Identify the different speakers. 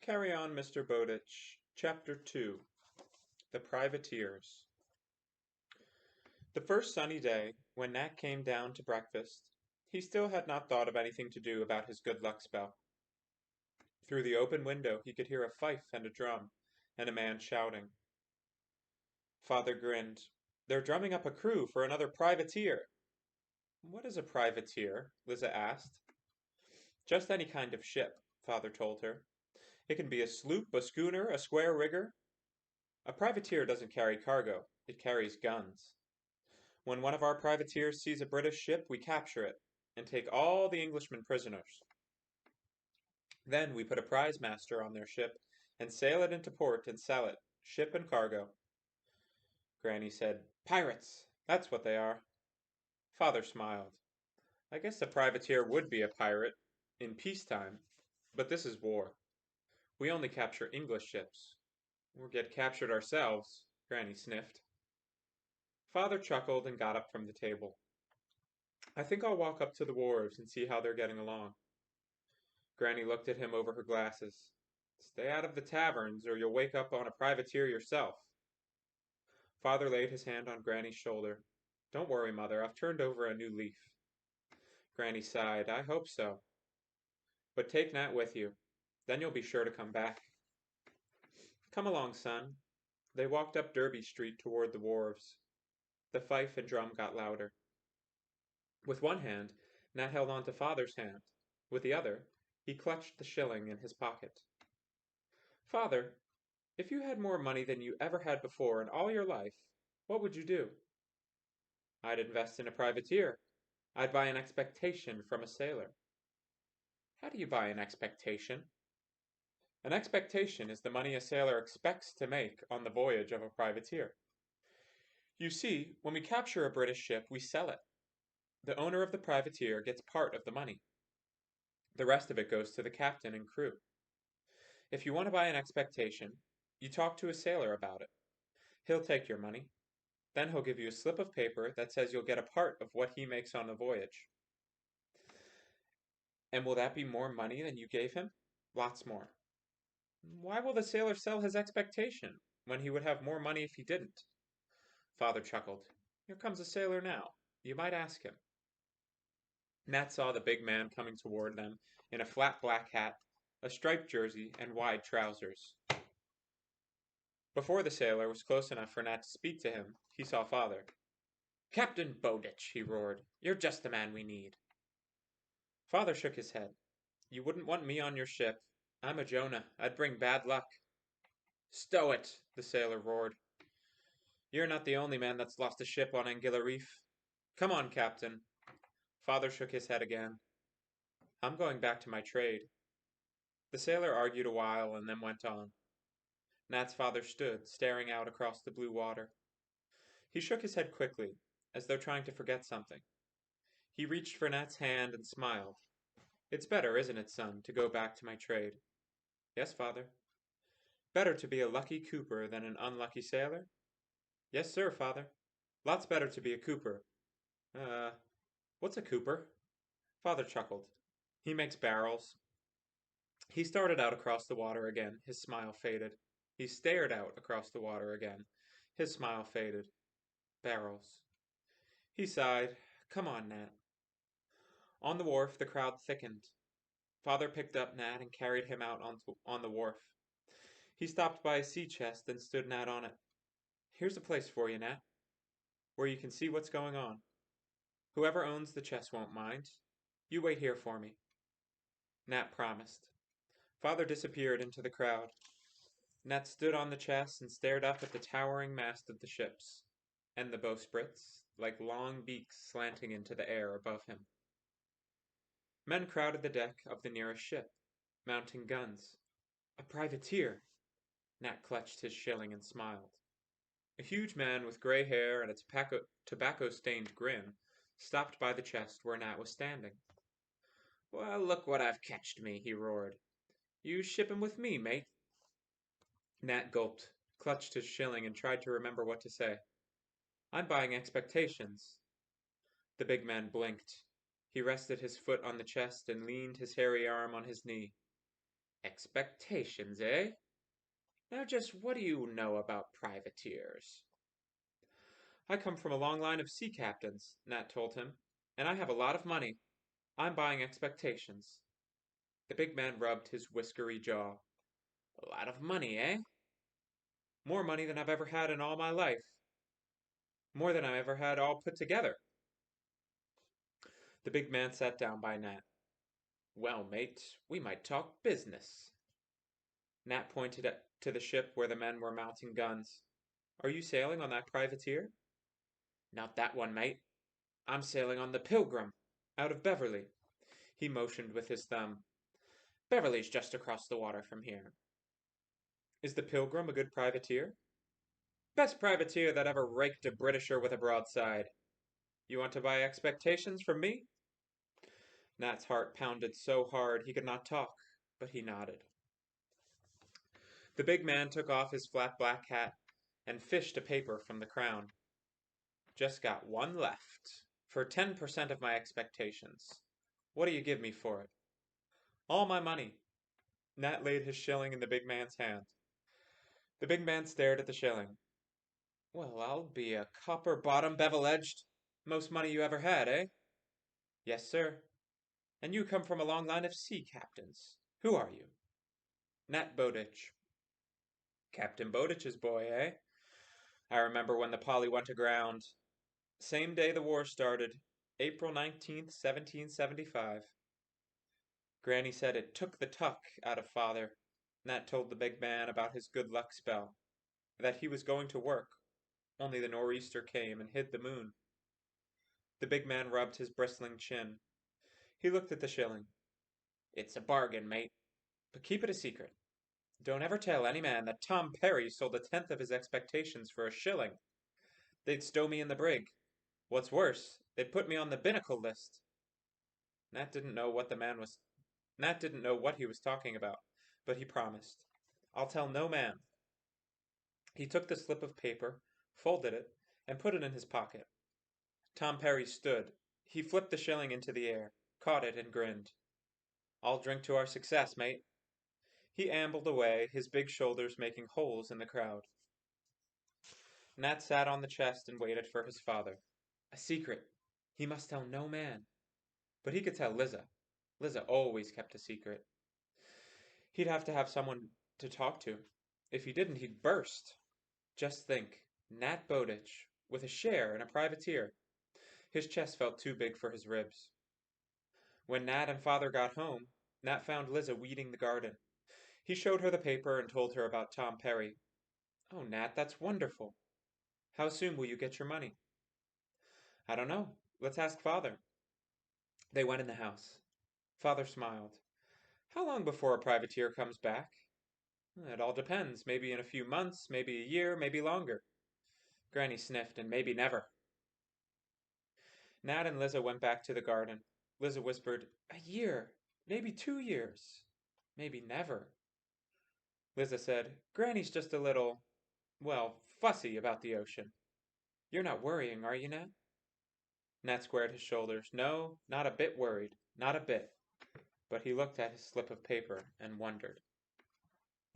Speaker 1: Carry on, Mr. Bowditch. Chapter 2. The Privateers. The first sunny day, when Nat came down to breakfast, he still had not thought of anything to do about his good luck spell. Through the open window he could hear a fife and a drum, and a man shouting. Father grinned. "They're drumming up a crew for another privateer." "What is a privateer?" Liza asked. "Just any kind of ship," Father told her. "It can be a sloop, a schooner, a square rigger. A privateer doesn't carry cargo, it carries guns. When one of our privateers sees a British ship, we capture it, and take all the Englishmen prisoners. Then we put a prize master on their ship, and sail it into port and sell it, ship and cargo." Granny said, "Pirates! That's what they are." Father smiled. "I guess a privateer would be a pirate, in peacetime, but this is war. We only capture English ships. Or get captured ourselves," Granny sniffed. Father chuckled and got up from the table. "I think I'll walk up to the wharves and see how they're getting along." Granny looked at him over her glasses. "Stay out of the taverns, or you'll wake up on a privateer yourself." Father laid his hand on Granny's shoulder. "Don't worry, Mother, I've turned over a new leaf." Granny sighed. "I hope so. But take Nat with you. Then you'll be sure to come back." "Come along, son." They walked up Derby Street toward the wharves. The fife and drum got louder. With one hand, Nat held on to Father's hand. With the other, he clutched the shilling in his pocket. "Father, if you had more money than you ever had before in all your life, what would you do?" "I'd invest in a privateer. I'd buy an expectation from a sailor." "How do you buy an expectation?" "An expectation is the money a sailor expects to make on the voyage of a privateer. You see, when we capture a British ship, we sell it. The owner of the privateer gets part of the money. The rest of it goes to the captain and crew. If you want to buy an expectation, you talk to a sailor about it. He'll take your money. Then he'll give you a slip of paper that says you'll get a part of what he makes on the voyage." "And will that be more money than you gave him?" "Lots more." "Why will the sailor sell his expectation, when he would have more money if he didn't?" Father chuckled. "Here comes a sailor now. You might ask him." Nat saw the big man coming toward them in a flat black hat, a striped jersey, and wide trousers. Before the sailor was close enough for Nat to speak to him, he saw Father. "Captain Bowditch," he roared, "you're just the man we need." Father shook his head. "You wouldn't want me on your ship. I'm a Jonah. I'd bring bad luck." "Stow it!" the sailor roared. "You're not the only man that's lost a ship on Anguilla Reef. Come on, Captain." Father shook his head again. "I'm going back to my trade." The sailor argued a while and then went on. Nat's father stood, staring out across the blue water. He shook his head quickly, as though trying to forget something. He reached for Nat's hand and smiled. "It's better, isn't it, son, to go back to my trade?" "Yes, father." "Better to be a lucky cooper than an unlucky sailor?" "Yes, sir, father. Lots better to be a cooper." What's a cooper?" Father chuckled. "He makes barrels." He started out across the water again. His smile faded. He stared out across the water again. His smile faded. Barrels. He sighed. "Come on, Nat." On the wharf, the crowd thickened. Father picked up Nat and carried him out on the wharf. He stopped by a sea chest and stood Nat on it. "Here's a place for you, Nat, where you can see what's going on. Whoever owns the chest won't mind. You wait here for me." Nat promised. Father disappeared into the crowd. Nat stood on the chest and stared up at the towering mast of the ships, and the bowsprits, like long beaks slanting into the air above him. Men crowded the deck of the nearest ship, mounting guns. "A privateer!" Nat clutched his shilling and smiled. A huge man with gray hair and a tobacco-stained grin stopped by the chest where Nat was standing. "Well, look what I've catched me," he roared. "You shipping with me, mate?" Nat gulped, clutched his shilling, and tried to remember what to say. "I'm buying expectations." The big man blinked. He rested his foot on the chest and leaned his hairy arm on his knee. Expectations, eh? Now just what do you know about privateers? I come from a long line of sea captains, Nat told him, and I have a lot of money. I'm buying expectations. The big man rubbed his whiskery jaw. A lot of money, eh? More money than I've ever had in all my life. More than I ever had all put together. The big man sat down by Nat. Well, mate, we might talk business. Nat pointed to the ship where the men were mounting guns. Are you sailing on that privateer? Not that one, mate. I'm sailing on the Pilgrim, out of Beverly. He motioned with his thumb. Beverly's just across the water from here. Is the Pilgrim a good privateer? Best privateer that ever raked a Britisher with a broadside. You want to buy expectations from me? Nat's heart pounded so hard he could not talk, but he nodded. The big man took off his flat black hat and fished a paper from the crown. Just got one left. For 10% of my expectations. What do you give me for it? All my money. Nat laid his shilling in the big man's hand. The big man stared at the shilling. Well, I'll be a copper bottom bevel edged. Most money you ever had, eh? Yes, sir. And you come from a long line of sea captains. Who are you? Nat Bowditch. Captain Bowditch's boy, eh? I remember when the Polly went aground. Same day the war started, April 19th, 1775. Granny said it took the tuck out of father. Nat told the big man about his good luck spell, that he was going to work, only the nor'easter came and hid the moon. The big man rubbed his bristling chin. He looked at the shilling. It's a bargain, mate, but keep it a secret. Don't ever tell any man that Tom Perry sold a tenth of his expectations for a shilling. They'd stow me in the brig. What's worse, they'd put me on the binnacle list. Nat didn't know what he was talking about, but he promised. I'll tell no man. He took the slip of paper, folded it, and put it in his pocket. Tom Perry stood. He flipped the shilling into the air, caught it, and grinned. I'll drink to our success, mate. He ambled away, his big shoulders making holes in the crowd. Nat sat on the chest and waited for his father. A secret. He must tell no man. But he could tell Liza. Liza always kept a secret. He'd have to have someone to talk to. If he didn't, he'd burst. Just think, Nat Bowditch, with a share in a privateer. His chest felt too big for his ribs. When Nat and father got home, Nat found Liza weeding the garden. He showed her the paper and told her about Tom Perry. Oh, Nat, that's wonderful. How soon will you get your money? I don't know. Let's ask father. They went in the house. Father smiled. How long before a privateer comes back? It all depends. Maybe in a few months, maybe a year, maybe longer. Granny sniffed, and maybe never. Nat and Liza went back to the garden. Liza whispered, A year, maybe 2 years, maybe never. Liza said, Granny's just a little, well, fussy about the ocean. You're not worrying, are you, Nat? Nat squared his shoulders. No, not a bit worried, not a bit. But he looked at his slip of paper and wondered.